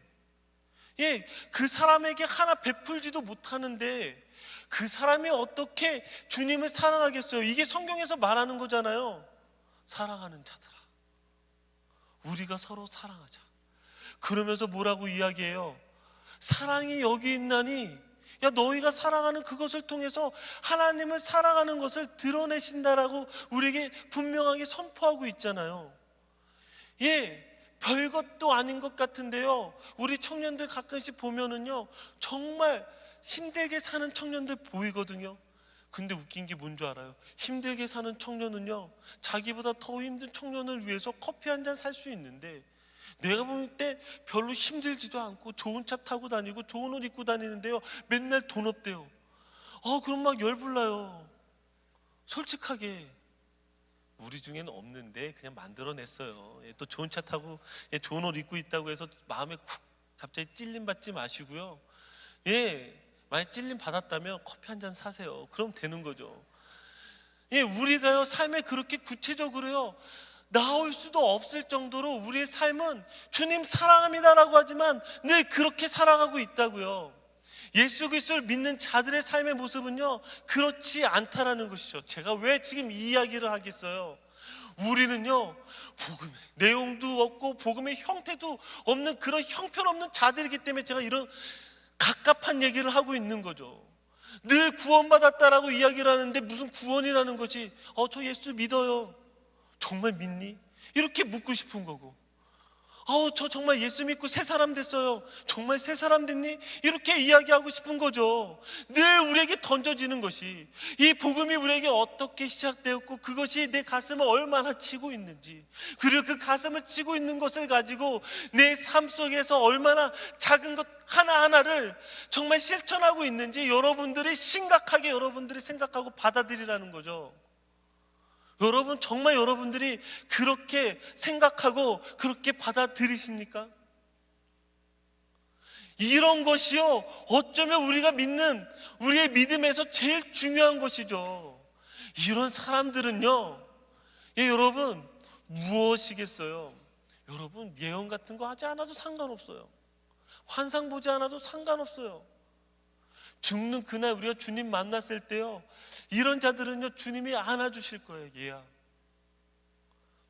Speaker 2: 그 사람에게 하나 베풀지도 못하는데 그 사람이 어떻게 주님을 사랑하겠어요? 이게 성경에서 말하는 거잖아요. 사랑하는 자들아, 우리가 서로 사랑하자. 그러면서 뭐라고 이야기해요? 사랑이 여기 있나니, 야, 너희가 사랑하는 그것을 통해서 하나님을 사랑하는 것을 드러내신다라고 우리에게 분명하게 선포하고 있잖아요. 별것도 아닌 것 같은데요, 우리 청년들 가끔씩 보면은요, 정말 힘들게 사는 청년들 보이거든요. 근데 웃긴 게 뭔 줄 알아요? 힘들게 사는 청년은요, 자기보다 더 힘든 청년을 위해서 커피 한 잔 살 수 있는데, 내가 볼 때 별로 힘들지도 않고 좋은 차 타고 다니고 좋은 옷 입고 다니는데요, 맨날 돈 없대요. 그럼 막 열불나요. 솔직하게 우리 중에는 없는데 그냥 만들어냈어요. 또 좋은 차 타고 좋은 옷 입고 있다고 해서 마음에 쿡 갑자기 찔림 받지 마시고요. 만약 찔림 받았다면 커피 한 잔 사세요. 그럼 되는 거죠. 우리가요, 삶에 그렇게 구체적으로요 나올 수도 없을 정도로 우리의 삶은 주님 사랑합니다라고 하지만 늘 그렇게 살아가고 있다고요. 예수 그리스도를 믿는 자들의 삶의 모습은요, 그렇지 않다라는 것이죠. 제가 왜 지금 이 이야기를 하겠어요? 우리는요, 복음의 내용도 없고 복음의 형태도 없는 그런 형편없는 자들이기 때문에 제가 이런 갑갑한 얘기를 하고 있는 거죠. 늘 구원받았다라고 이야기를 하는데 무슨 구원이라는 것이 저 예수 믿어요. 정말 믿니? 이렇게 묻고 싶은 거고, 저 정말 예수 믿고 새 사람 됐어요. 정말 새 사람 됐니? 이렇게 이야기하고 싶은 거죠. 늘 우리에게 던져지는 것이, 이 복음이 우리에게 어떻게 시작되었고 그것이 내 가슴을 얼마나 치고 있는지, 그리고 그 가슴을 치고 있는 것을 가지고 내 삶 속에서 얼마나 작은 것 하나하나를 정말 실천하고 있는지 여러분들이 심각하게 여러분들이 생각하고 받아들이라는 거죠. 여러분, 정말 여러분들이 그렇게 생각하고 그렇게 받아들이십니까? 이런 것이요, 어쩌면 우리가 믿는 우리의 믿음에서 제일 중요한 것이죠. 이런 사람들은요, 여러분, 무엇이겠어요? 여러분, 예언 같은 거 하지 않아도 상관없어요. 환상 보지 않아도 상관없어요. 죽는 그날 우리가 주님 만났을 때요, 이런 자들은요, 주님이 안아주실 거예요. 얘야,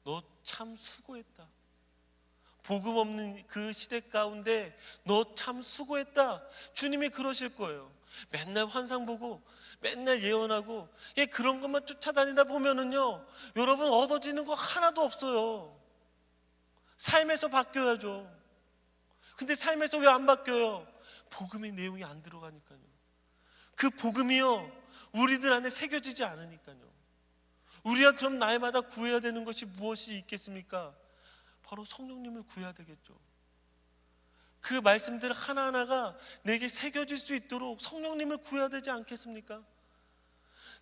Speaker 2: 너 참 수고했다. 복음 없는 그 시대 가운데 너 참 수고했다. 주님이 그러실 거예요. 맨날 환상 보고 맨날 예언하고 그런 것만 쫓아다니다 보면은요, 여러분, 얻어지는 거 하나도 없어요. 삶에서 바뀌어야죠. 근데 삶에서 왜 안 바뀌어요? 복음의 내용이 안 들어가니까요. 그 복음이요, 우리들 안에 새겨지지 않으니까요. 우리가 그럼 날마다 구해야 되는 것이 무엇이 있겠습니까? 바로 성령님을 구해야 되겠죠. 그 말씀들 하나하나가 내게 새겨질 수 있도록 성령님을 구해야 되지 않겠습니까?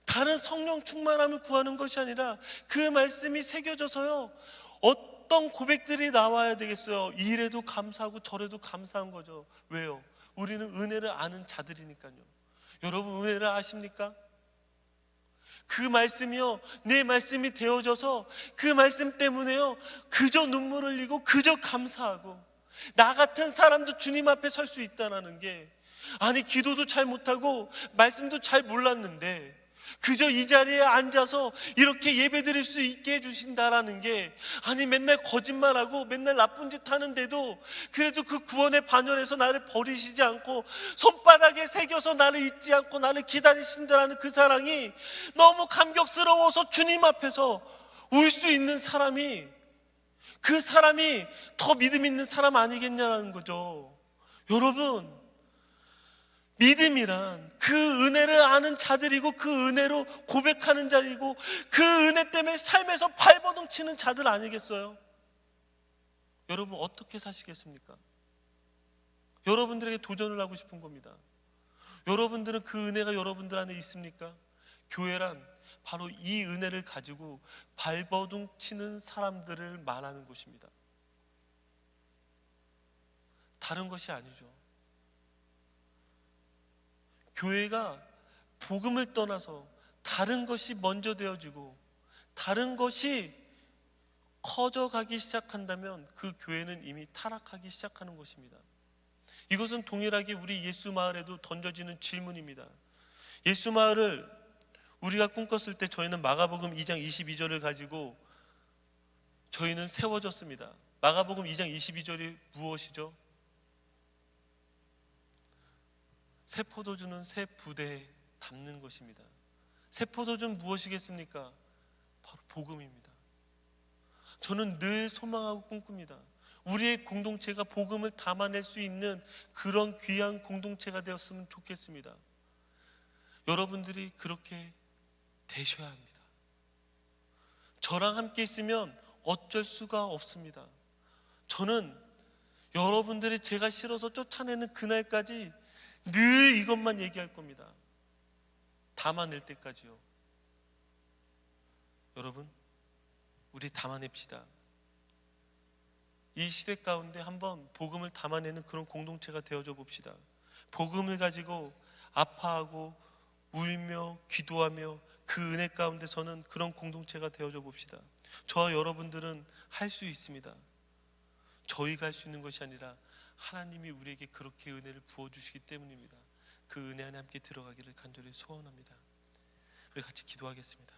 Speaker 2: 다른 성령 충만함을 구하는 것이 아니라 그 말씀이 새겨져서요, 어떤 고백들이 나와야 되겠어요? 이래도 감사하고 저래도 감사한 거죠. 왜요? 우리는 은혜를 아는 자들이니까요. 여러분, 은혜를 아십니까? 그 말씀이요, 내 말씀이 되어져서 그 말씀 때문에요, 그저 눈물 흘리고 그저 감사하고, 나 같은 사람도 주님 앞에 설 수 있다는 게, 아니 기도도 잘 못하고 말씀도 잘 몰랐는데 그저 이 자리에 앉아서 이렇게 예배드릴 수 있게 해주신다라는 게, 아니 맨날 거짓말하고 맨날 나쁜 짓 하는데도 그래도 그 구원의 반열에서 나를 버리시지 않고 손바닥에 새겨서 나를 잊지 않고 나를 기다리신다라는 그 사랑이 너무 감격스러워서 주님 앞에서 울 수 있는 사람이, 그 사람이 더 믿음 있는 사람 아니겠냐라는 거죠. 여러분, 믿음이란 그 은혜를 아는 자들이고 그 은혜로 고백하는 자리고 그 은혜 때문에 삶에서 발버둥 치는 자들 아니겠어요? 여러분, 어떻게 사시겠습니까? 여러분들에게 도전을 하고 싶은 겁니다. 여러분들은 그 은혜가 여러분들 안에 있습니까? 교회란 바로 이 은혜를 가지고 발버둥 치는 사람들을 말하는 곳입니다. 다른 것이 아니죠. 교회가 복음을 떠나서 다른 것이 먼저 되어지고 다른 것이 커져가기 시작한다면 그 교회는 이미 타락하기 시작하는 것입니다. 이것은 동일하게 우리 예수 마을에도 던져지는 질문입니다. 예수 마을을 우리가 꿈꿨을 때 저희는 마가복음 2장 22절을 가지고 저희는 세워졌습니다. 마가복음 2장 22절이 무엇이죠? 새 포도주는 새 부대에 담는 것입니다. 새 포도주는 무엇이겠습니까? 바로 복음입니다. 저는 늘 소망하고 꿈꿉니다. 우리의 공동체가 복음을 담아낼 수 있는 그런 귀한 공동체가 되었으면 좋겠습니다. 여러분들이 그렇게 되셔야 합니다. 저랑 함께 있으면 어쩔 수가 없습니다. 저는 여러분들이 제가 싫어서 쫓아내는 그날까지 늘 이것만 얘기할 겁니다. 담아낼 때까지요. 여러분, 우리 담아냅시다. 이 시대 가운데 한번 복음을 담아내는 그런 공동체가 되어줘 봅시다. 복음을 가지고 아파하고 울며 기도하며 그 은혜 가운데서는 그런 공동체가 되어줘 봅시다. 저와 여러분들은 할 수 있습니다. 저희가 할 수 있는 것이 아니라 하나님이 우리에게 그렇게 은혜를 부어주시기 때문입니다. 그 은혜 안에 함께 들어가기를 간절히 소원합니다. 우리 같이 기도하겠습니다.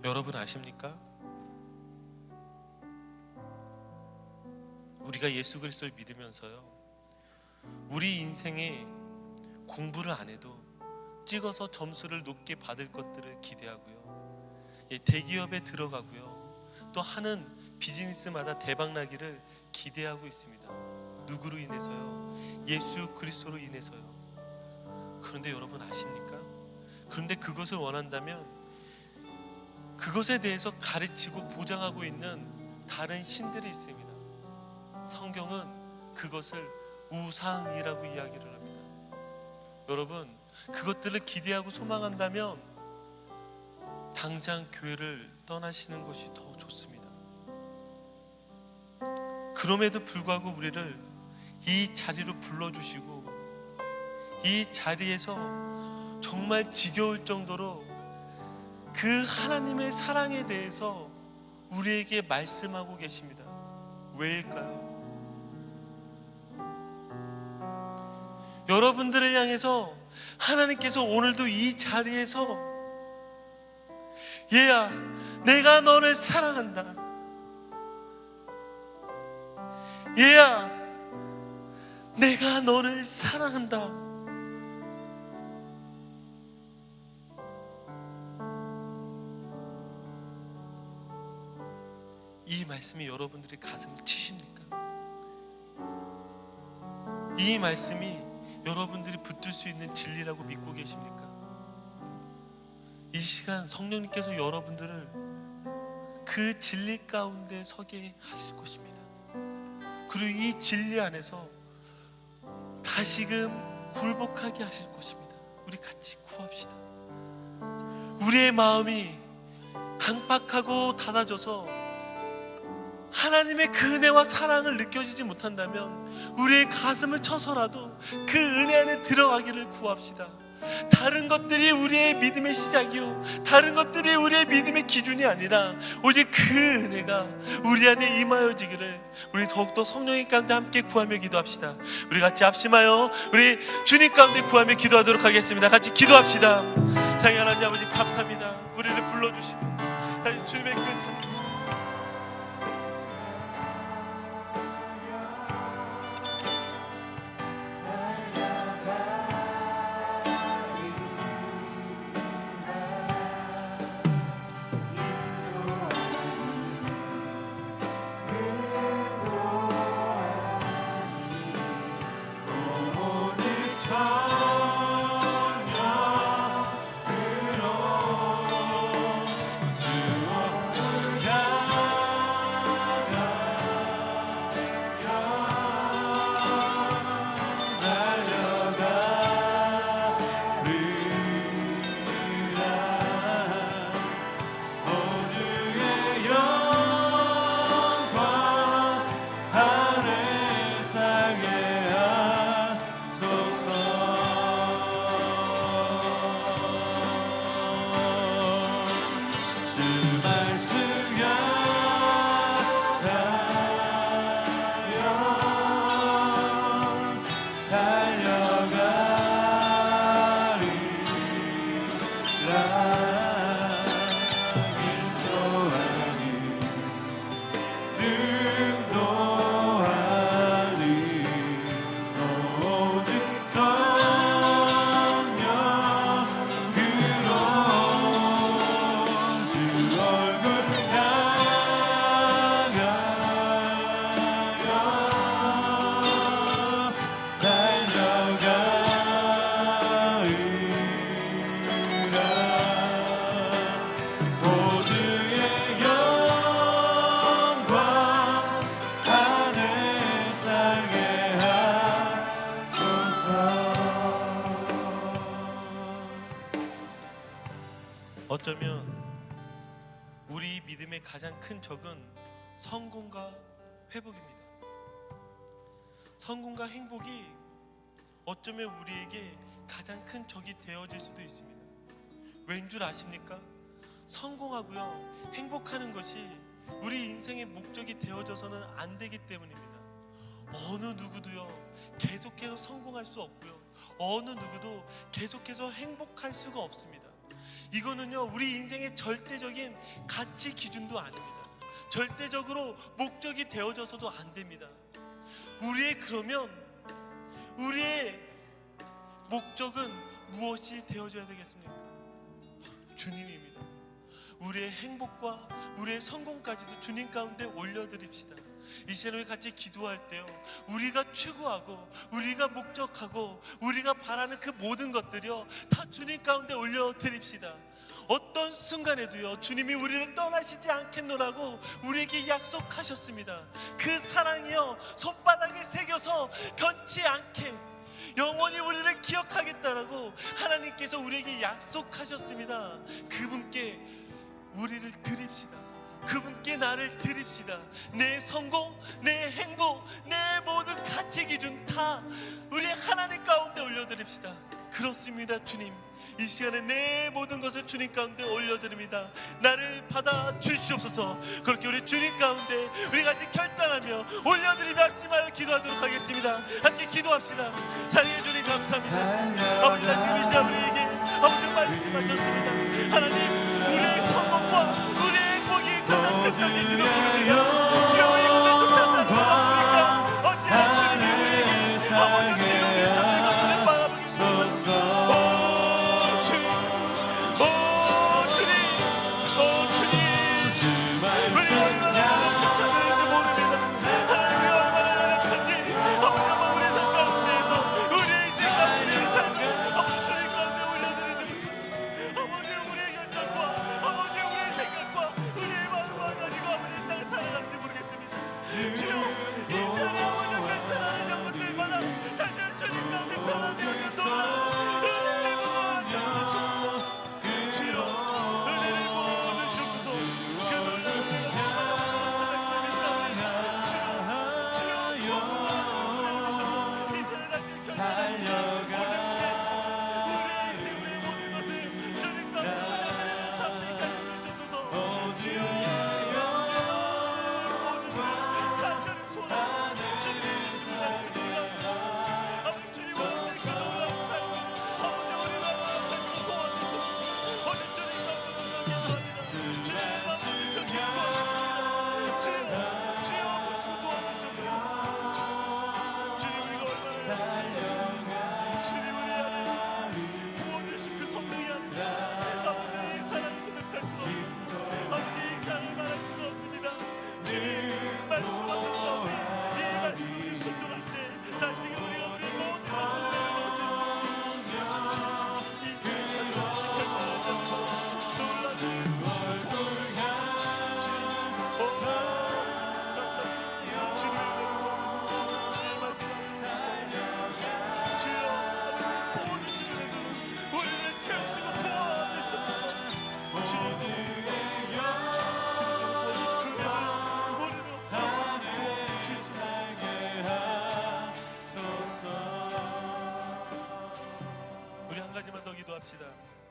Speaker 2: 여러분 아십니까? 우리가 예수 그리스도를 믿으면서요, 우리 인생에 공부를 안 해도 찍어서 점수를 높게 받을 것들을 기대하고요, 대기업에 들어가고요, 또 하는 비즈니스마다 대박나기를 기대하고 있습니다. 누구로 인해서요? 예수 그리스도로 인해서요. 그런데 여러분 아십니까? 그런데 그것을 원한다면 그것에 대해서 가르치고 보장하고 있는 다른 신들이 있습니다. 성경은 그것을 우상이라고 이야기를 합니다. 여러분, 그것들을 기대하고 소망한다면 당장 교회를 떠나시는 것이 더 좋습니다. 그럼에도 불구하고 우리를 이 자리로 불러주시고 이 자리에서 정말 지겨울 정도로 그 하나님의 사랑에 대해서 우리에게 말씀하고 계십니다. 왜일까요? 여러분들을 향해서 하나님께서 오늘도 이 자리에서 얘야, 내가 너를 사랑한다. 얘야, 내가 너를 사랑한다. 이 말씀이 여러분들의 가슴을 치십니까? 이 말씀이 여러분들이 붙들 수 있는 진리라고 믿고 계십니까? 이 시간 성령님께서 여러분들을 그 진리 가운데 서게 하실 것입니다. 그리고 이 진리 안에서 다시금 굴복하게 하실 것입니다. 우리 같이 구합시다. 우리의 마음이 강팍하고 닫아져서 하나님의 그 은혜와 사랑을 느껴지지 못한다면 우리의 가슴을 쳐서라도 그 은혜 안에 들어가기를 구합시다. 다른 것들이 우리의 믿음의 시작이요, 다른 것들이 우리의 믿음의 기준이 아니라 오직 그 은혜가 우리 안에 임하여지기를 우리 더욱더 성령님 가운데 함께 구하며 기도합시다. 우리 같이 합심하여 우리 주님 가운데 구하며 기도하도록 하겠습니다. 같이 기도합시다. 사랑의 하나님 아버지, 감사합니다. 우리를 불러주시고 다시 주님의 그 자리 어쩌면 우리 믿음의 가장 큰 적은 성공과 회복입니다. 성공과 행복이 어쩌면 우리에게 가장 큰 적이 되어질 수도 있습니다. 왠 줄 아십니까? 성공하고요, 행복하는 것이 우리 인생의 목적이 되어져서는 안 되기 때문입니다. 어느 누구도요, 계속해서 성공할 수 없고요, 어느 누구도 계속해서 행복할 수가 없습니다. 이거는요, 우리 인생의 절대적인 가치 기준도 아닙니다. 절대적으로 목적이 되어져서도 안 됩니다. 우리의 목적은 무엇이 되어져야 되겠습니까? 주님입니다. 우리의 행복과 우리의 성공까지도 주님 가운데 올려드립시다. 이 시간 우리 같이 기도할 때요, 우리가 추구하고 우리가 목적하고 우리가 바라는 그 모든 것들이요, 다 주님 가운데 올려드립시다. 어떤 순간에도요, 주님이 우리를 떠나시지 않겠노라고 우리에게 약속하셨습니다. 그 사랑이요, 손바닥에 새겨서 변치 않게 영원히 우리를 기억하겠다라고 하나님께서 우리에게 약속하셨습니다. 그분께 우리를 드립시다. 그분께 나를 드립시다. 내 성공, 내 행복, 내 모든 가치 기준 다 우리 하나님 가운데 올려드립시다. 그렇습니다. 주님, 이 시간에 내 모든 것을 주님 가운데 올려드립니다. 나를 받아 주시옵소서. 그렇게 우리 주님 가운데 우리 같이 결단하며 올려드리며 합심하여 기도하도록 하겠습니다. 함께 기도합시다. 사랑해 주님 감사합니다. 아버지, 지금 이 시간 우리에게 아버지 말씀하셨습니다. 하나님, 우리의 성공과 우리의 행복이 가장 큰 적인지도 모릅니다. 주여, 이것을 쫓아 살아가다 보니까 언제나 주님이 우리에게 아버지 뒤로 밀쳐들고 나를 바라보기 시작합니다.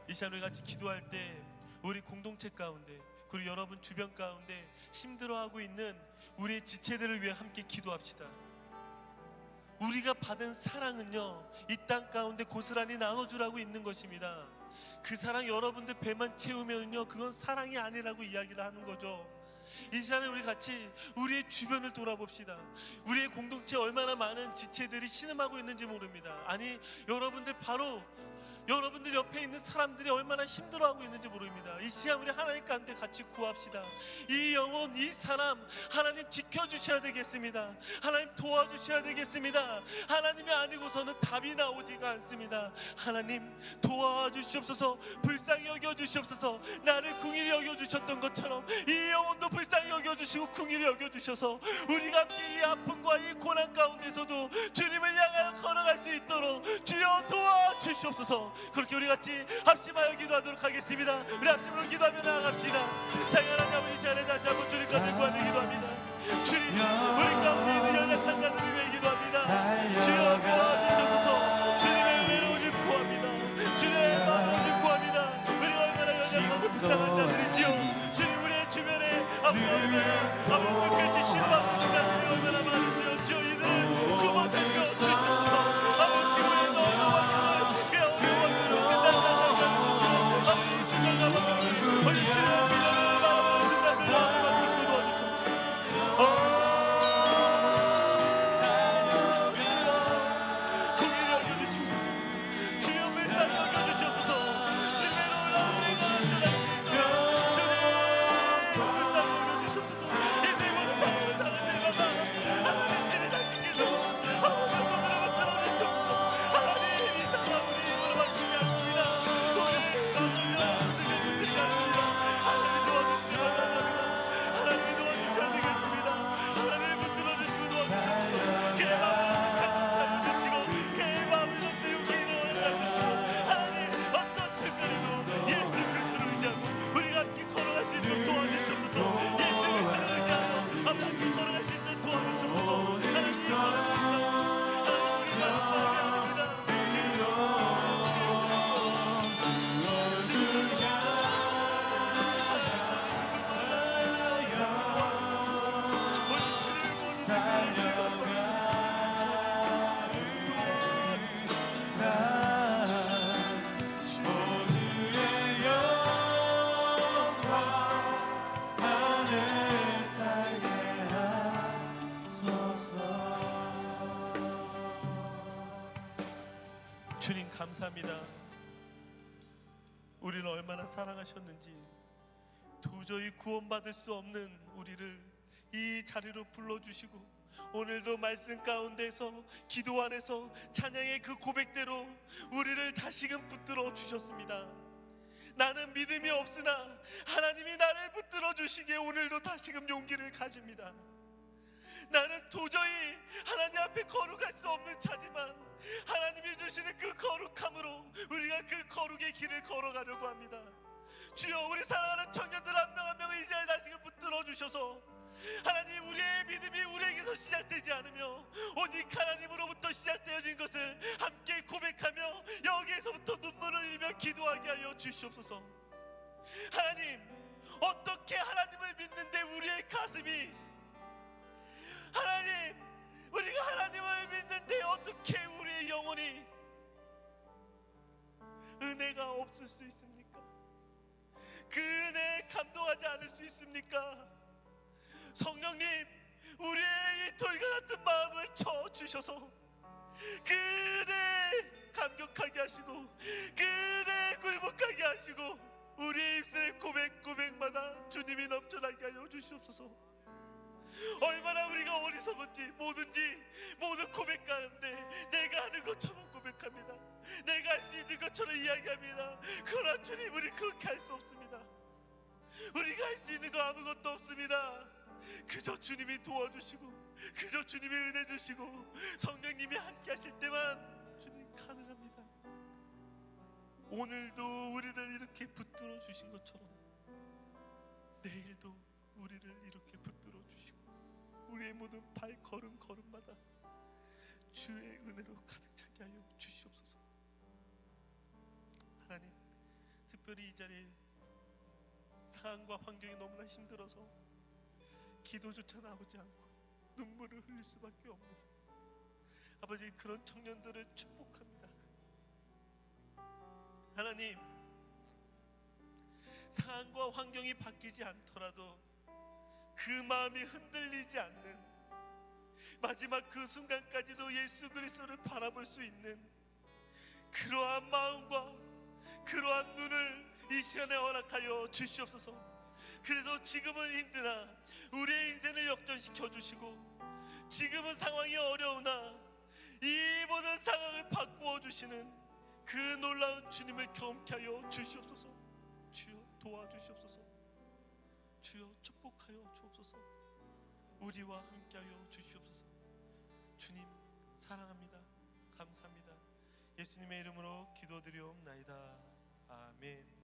Speaker 2: 이 시간 우리 같이 기도할 때 우리 공동체 가운데 그리고 여러분 주변 가운데 힘들어하고 있는 우리의 지체들을 위해 함께 기도합시다. 우리가 받은 사랑은요, 이 땅 가운데 고스란히 나눠주라고 있는 것입니다. 그 사랑 여러분들 배만 채우면요, 그건 사랑이 아니라고 이야기를 하는 거죠. 이 시간에 우리 같이 우리의 주변을 돌아봅시다. 우리의 공동체에 얼마나 많은 지체들이 신음하고 있는지 모릅니다. 아니, 여러분들 옆에 있는 사람들이 얼마나 힘들어하고 있는지 모릅니다. 이 시간 우리 하나님 가운데 같이 구합시다. 이 영혼, 이 사람 하나님 지켜주셔야 되겠습니다. 하나님 도와주셔야 되겠습니다. 하나님이 아니고서는 답이 나오지가 않습니다. 하나님 도와주시옵소서. 불쌍히 여겨주시옵소서. 나를 긍휼히 여겨주셨던 것처럼 이 영혼도 불쌍히 여겨주시고 긍휼히 여겨주셔서 우리가 함께 이 아픔과 이 고난 가운데서도 주님을 향하여 걸어갈 수 있도록 주여 도와주시옵소서.
Speaker 3: 주시옵소서. 그렇게 우리 같이 합심하여 기도하도록 하겠습니다. 우리 합심으로 기도하며 나아갑시다. 사랑하는 아버지, 시간에 다시 한번 주님 가운데 구하며 기도합니다. 주님, 우리 가운데 있는 연약한 자들을 위해 기도합니다. 주여 도와주시옵소서. 주님의 은혜로 구합니다. 주님의 마음으로 구합니다. 우리가 얼마나 연약하고 불쌍한 자들인지요. 주님, 우리의 주변에 아버지 얼마나 아버지 끝까지 신뢰하고 있는 자들이 얼마나 많은지요. 주여 이들을 그만 살펴 주시옵소서. 아버지 주님의 너희와 왕을 그 어려운 왕으로 끝나가게 해주시고 아버지 이 순간과 왕이 우리 주님의 믿음을 바라보는 순간들 마음을 바꾸시고 도와주시옵소서. 주님 감사합니다. 우리를 얼마나 사랑하셨는지 도저히 구원받을 수 없는 우리를 이 자리로 불러주시고 오늘도 말씀 가운데서 기도 안에서 찬양의 그 고백대로 우리를 다시금 붙들어 주셨습니다. 나는 믿음이 없으나 하나님이 나를 붙들어 주시기에 오늘도 다시금 용기를 가집니다. 나는 도저히 하나님 앞에 거룩할 수 없는 자지만 하나님이 주시는 그 거룩함으로 우리가 그 거룩의 길을 걸어가려고 합니다. 주여, 우리 사랑하는 청년들 한 명 한 명을 이 자리에 다시금 붙들어 주셔서 하나님, 우리의 믿음이 우리에게서 시작되지 않으며 오직 하나님으로부터 시작되어진 것을 함께 고백하며 여기에서부터 눈물을 흘리며 기도하게 하여 주시옵소서. 하나님, 어떻게 하나님을 믿는데 우리의 가슴이 하나님, 우리가 하나님을 믿는데 어떻게 우리의 영혼이 은혜가 없을 수 있습니까? 그 은혜에 감동하지 않을 수 있습니까? 성령님, 우리의 이 돌과 같은 마음을 쳐주셔서 그 은혜에 감격하게 하시고 그 은혜에 굴복하게 하시고 우리의 입술의 고백마다 주님이 넘쳐나게 하여 주시옵소서. 얼마나 우리가 어리석은지 모든 고백하는데 내가 하는 것처럼 고백합니다. 내가 할 수 있는 것처럼 이야기합니다. 그러나 주님, 우리 그렇게 할 수 없습니다. 우리가 할 수 있는 거 아무것도 없습니다. 그저 주님이 도와주시고 그저 주님이 은혜 주시고 성령님이 함께 하실 때만 주님 가능합니다. 오늘도 우리를 이렇게 붙들어 주신 것처럼 내일도 우리를 이렇게 붙들어 주시고 우리의 모든 걸음마다 주의 은혜로 가득 차게 하여 주시옵소서. 하나님, 특별히 이 자리에 상황과 환경이 너무나 힘들어서 기도조차 나오지 않고 눈물을 흘릴 수밖에 없는 아버지, 그런 청년들을 축복합니다. 하나님, 상황과 환경이 바뀌지 않더라도 그 마음이 흔들리지 않는 마지막 그 순간까지도 예수 그리스도를 바라볼 수 있는 그러한 마음과 그러한 눈을 이 시간에 허락하여 주시옵소서. 그래서 지금은 힘드나 우리의 인생을 역전시켜 주시고 지금은 상황이 어려우나 이 모든 상황을 바꾸어 주시는 그 놀라운 주님을 경험케 하여 주시옵소서. 주여, 도와주시옵소서. 주여, 축복하여 주옵소서. 우리와 함께하여 주시옵소서. 주님, 사랑합니다. 감사합니다. 예수님의 이름으로 기도드리옵나이다. 아멘.